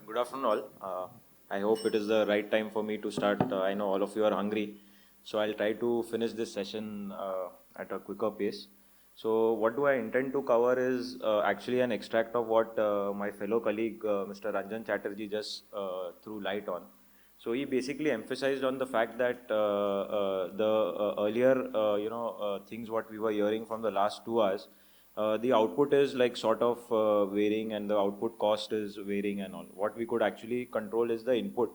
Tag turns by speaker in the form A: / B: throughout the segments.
A: Good afternoon, all. I hope it is the right time for me to start. I know all of you are hungry, so I'll try to finish this session at a quicker pace. So, what do I intend to cover is actually an extract of what my fellow colleague, Mr. Ranjan Chatterjee, just threw light on. So, he basically emphasized on the fact that the earlier, things what we were hearing from the last 2 hours, the output is like sort of varying and the output cost is varying and all. What we could actually control is the input.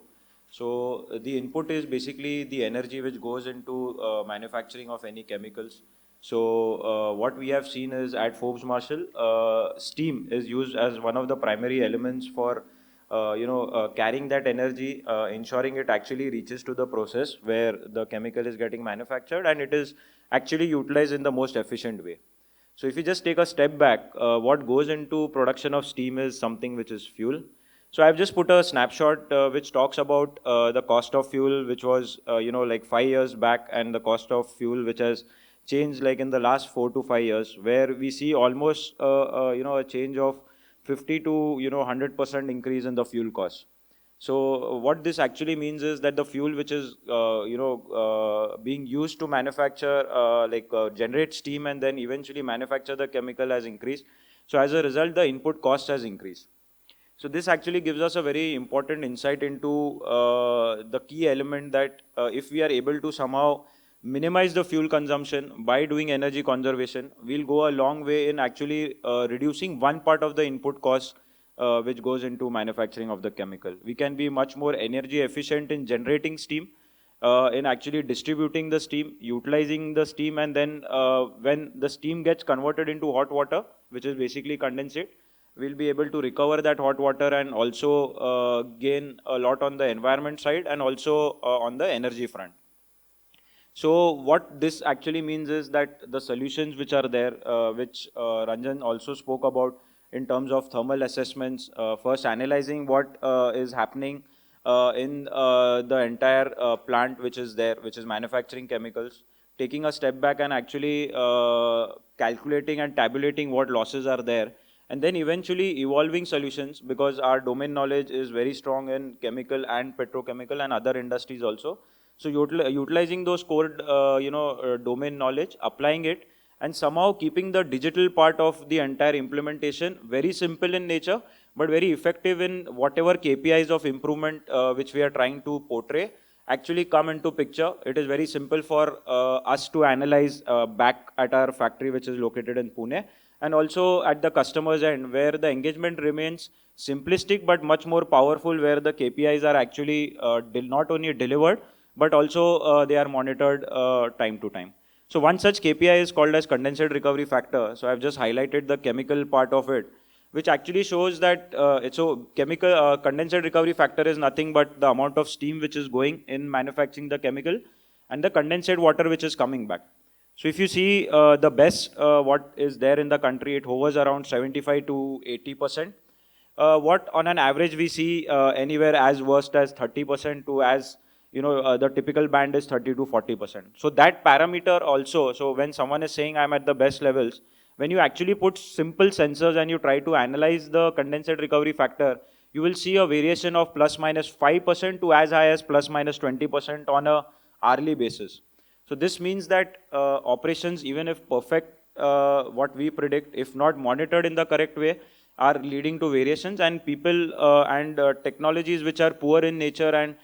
A: So the input is basically the energy which goes into manufacturing of any chemicals. So what we have seen is at Forbes Marshall, steam is used as one of the primary elements for carrying that energy, ensuring it actually reaches to the process where the chemical is getting manufactured and it is actually utilized in the most efficient way. So if you just take a step back, what goes into production of steam is something which is fuel. So I've just put a snapshot which talks about the cost of fuel, which was like 5 years back, and the cost of fuel which has changed like in the last 4 to 5 years, where we see almost a change of 50 to 100% increase in the fuel cost. So what this actually means is that the fuel which is being used to manufacture generate steam and then eventually manufacture the chemical has increased. So as a result, the input cost has increased. So this actually gives us a very important insight into the key element that if we are able to somehow minimize the fuel consumption by doing energy conservation, we'll go a long way in actually reducing one part of the input cost which goes into manufacturing of the chemical. We can be much more energy efficient in generating steam, in actually distributing the steam, utilizing the steam, and then when the steam gets converted into hot water, which is basically condensate, we'll be able to recover that hot water and also gain a lot on the environment side and also on the energy front. So what this actually means is that the solutions which are there, which Ranjan also spoke about in terms of thermal assessments, first analyzing what is happening in the entire plant which is there, which is manufacturing chemicals, taking a step back and actually calculating and tabulating what losses are there, and then eventually evolving solutions, because our domain knowledge is very strong in chemical and petrochemical and other industries also. So utilizing those core, domain knowledge, applying it, and somehow keeping the digital part of the entire implementation very simple in nature, but very effective in whatever KPIs of improvement which we are trying to portray actually come into picture. It is very simple for us to analyze back at our factory, which is located in Pune, and also at the customer's end, where the engagement remains simplistic but much more powerful, where the KPIs are actually not only delivered, but also they are monitored time to time. So one such KPI is called as condensate recovery factor. So I've just highlighted the chemical part of it, which actually shows that chemical condensate recovery factor is nothing but the amount of steam which is going in manufacturing the chemical and the condensate water which is coming back. So if you see the best what is there in the country, it hovers around 75 to 80%. What on an average we see anywhere as worst as 30% to as the typical band is 30 to 40%. So that parameter also, so when someone is saying I'm at the best levels, when you actually put simple sensors and you try to analyze the condensate recovery factor, you will see a variation of plus minus 5% to as high as plus minus 20% on a hourly basis. So this means that operations, even if perfect, what we predict, if not monitored in the correct way, are leading to variations, and people and technologies which are poor in nature and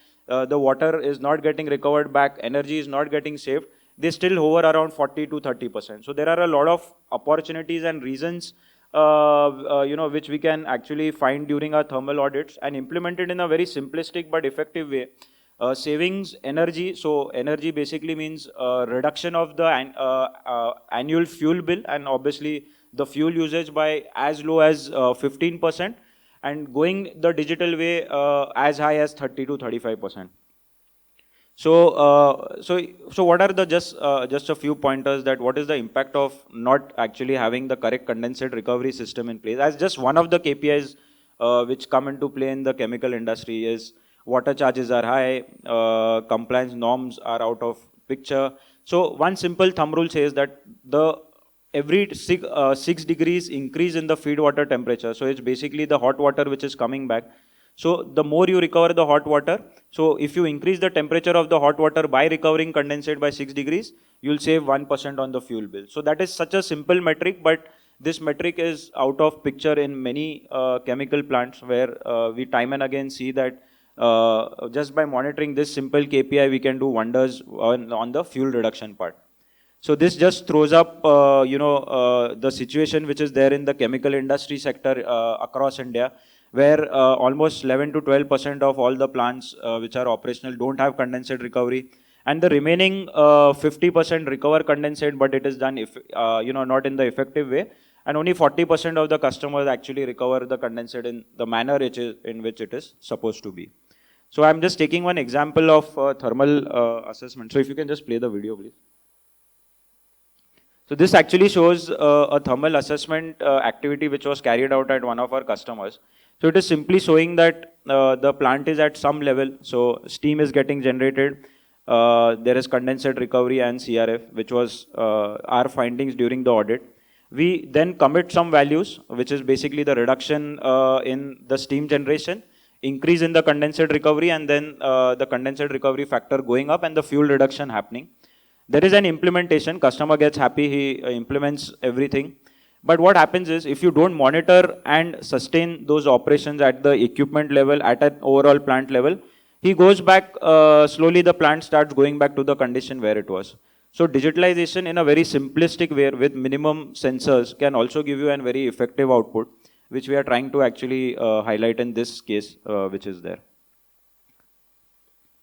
A: the water is not getting recovered back, energy is not getting saved, they still hover around 40 to 30%. So there are a lot of opportunities and reasons which we can actually find during our thermal audits and implement it in a very simplistic but effective way. Savings energy, so energy basically means reduction of the annual fuel bill, and obviously the fuel usage by as low as 15%, and going the digital way as high as 30 to 35%. So what are the just a few pointers that what is the impact of not actually having the correct condensate recovery system in place? As just one of the KPIs which come into play in the chemical industry is water charges are high, compliance norms are out of picture. So one simple thumb rule says that the every 6 degrees increase in the feed water temperature, so it's basically the hot water which is coming back. So the more you recover the hot water, so if you increase the temperature of the hot water by recovering condensate by 6 degrees, you'll save 1% on the fuel bill. So that is such a simple metric, but this metric is out of picture in many chemical plants where we time and again see that just by monitoring this simple KPI, we can do wonders on the fuel reduction part. So this just throws up, the situation which is there in the chemical industry sector across India, where almost 11 to 12% of all the plants which are operational don't have condensate recovery, and the remaining 50% recover condensate, but it is done not in the effective way, and only 40% of the customers actually recover the condensate in the manner in which it is supposed to be. So I'm just taking one example of thermal assessment. So if you can just play the video, please. So this actually shows a thermal assessment activity which was carried out at one of our customers. So it is simply showing that the plant is at some level. So steam is getting generated. There is condensate recovery and CRF, which was our findings during the audit. We then commit some values, which is basically the reduction in the steam generation, increase in the condensate recovery, and then the condensate recovery factor going up and the fuel reduction happening. There is an implementation, customer gets happy, he implements everything. But what happens is, if you don't monitor and sustain those operations at the equipment level, at an overall plant level, he goes back, slowly the plant starts going back to the condition where it was. So digitalization in a very simplistic way with minimum sensors can also give you a very effective output, which we are trying to actually highlight in this case, which is there.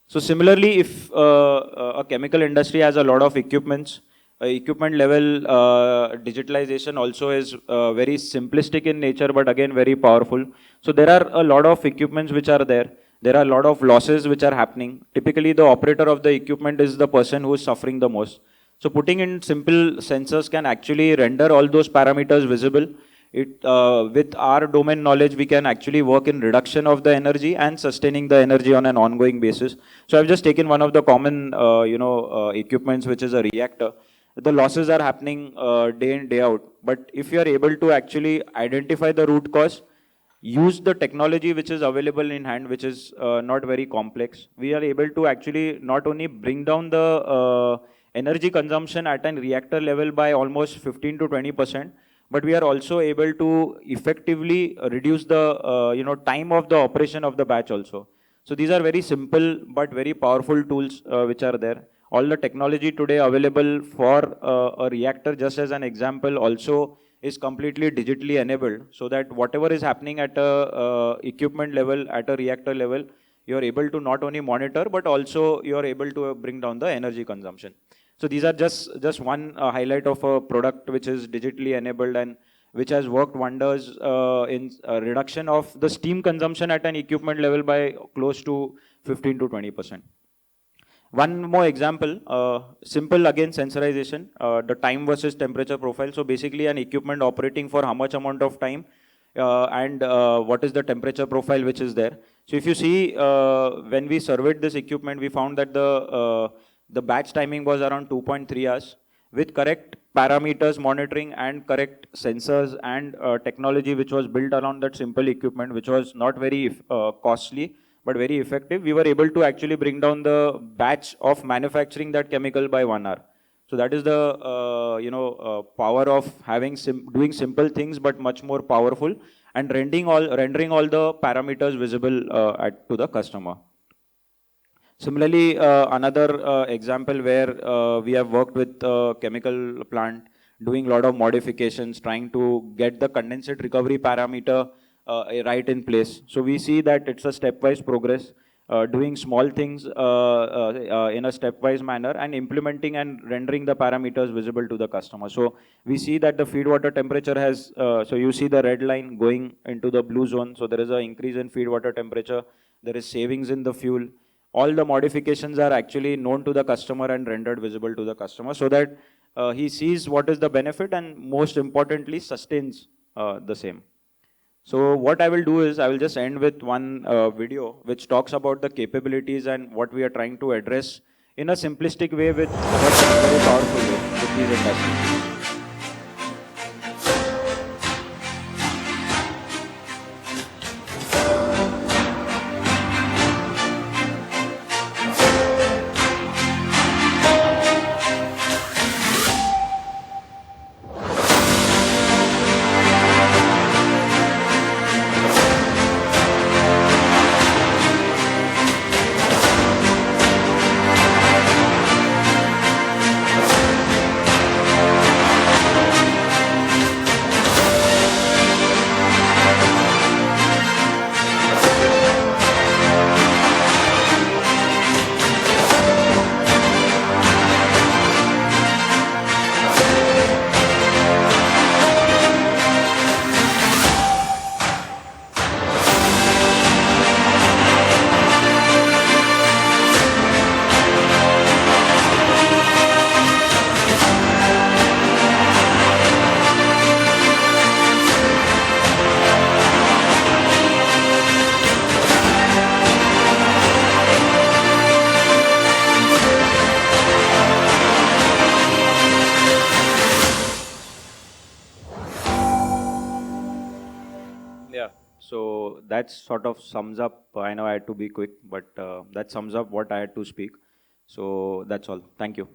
A: So similarly, if a chemical industry has a lot of equipments, equipment level digitalization also is very simplistic in nature, but again very powerful. So there are a lot of equipments which are there. There are a lot of losses which are happening. Typically, the operator of the equipment is the person who is suffering the most. So putting in simple sensors can actually render all those parameters visible. With our domain knowledge, we can actually work in reduction of the energy and sustaining the energy on an ongoing basis. So I've just taken one of the common, equipments, which is a reactor. The losses are happening day in, day out. But if you are able to actually identify the root cause, use the technology which is available in hand, which is not very complex, we are able to actually not only bring down the energy consumption at a reactor level by almost 15 to 20%, but we are also able to effectively reduce the time of the operation of the batch also. So these are very simple but very powerful tools which are there. All the technology today available for a reactor, just as an example, also is completely digitally enabled, so that whatever is happening at a equipment level, at a reactor level, you are able to not only monitor, but also you are able to bring down the energy consumption. So these are just one highlight of a product which is digitally enabled and which has worked wonders in reduction of the steam consumption at an equipment level by close to 15 to 20%. One more example, simple again sensorization, the time versus temperature profile. So basically an equipment operating for how much amount of time and what is the temperature profile which is there. So if you see, when we surveyed this equipment, we found that the batch timing was around 2.3 hours. With correct parameters monitoring and correct sensors and technology which was built around that simple equipment, which was not very costly, but very effective, we were able to actually bring down the batch of manufacturing that chemical by 1 hour. So that is the power of having doing simple things, but much more powerful, and rendering all the parameters visible to the customer. Similarly, another example where we have worked with a chemical plant, doing a lot of modifications, trying to get the condensate recovery parameter right in place. So we see that it's a stepwise progress, doing small things in a stepwise manner and implementing and rendering the parameters visible to the customer. So we see that the feed water temperature has, so you see the red line going into the blue zone. So there is an increase in feed water temperature. There is savings in the fuel. All the modifications are actually known to the customer and rendered visible to the customer, so that he sees what is the benefit and most importantly sustains the same. So what I will do is I will just end with one video which talks about the capabilities and what we are trying to address in a simplistic way with a very powerful way with these industries. Yeah. So that sort of sums up. I know I had to be quick, but that sums up what I had to speak. So that's all. Thank you.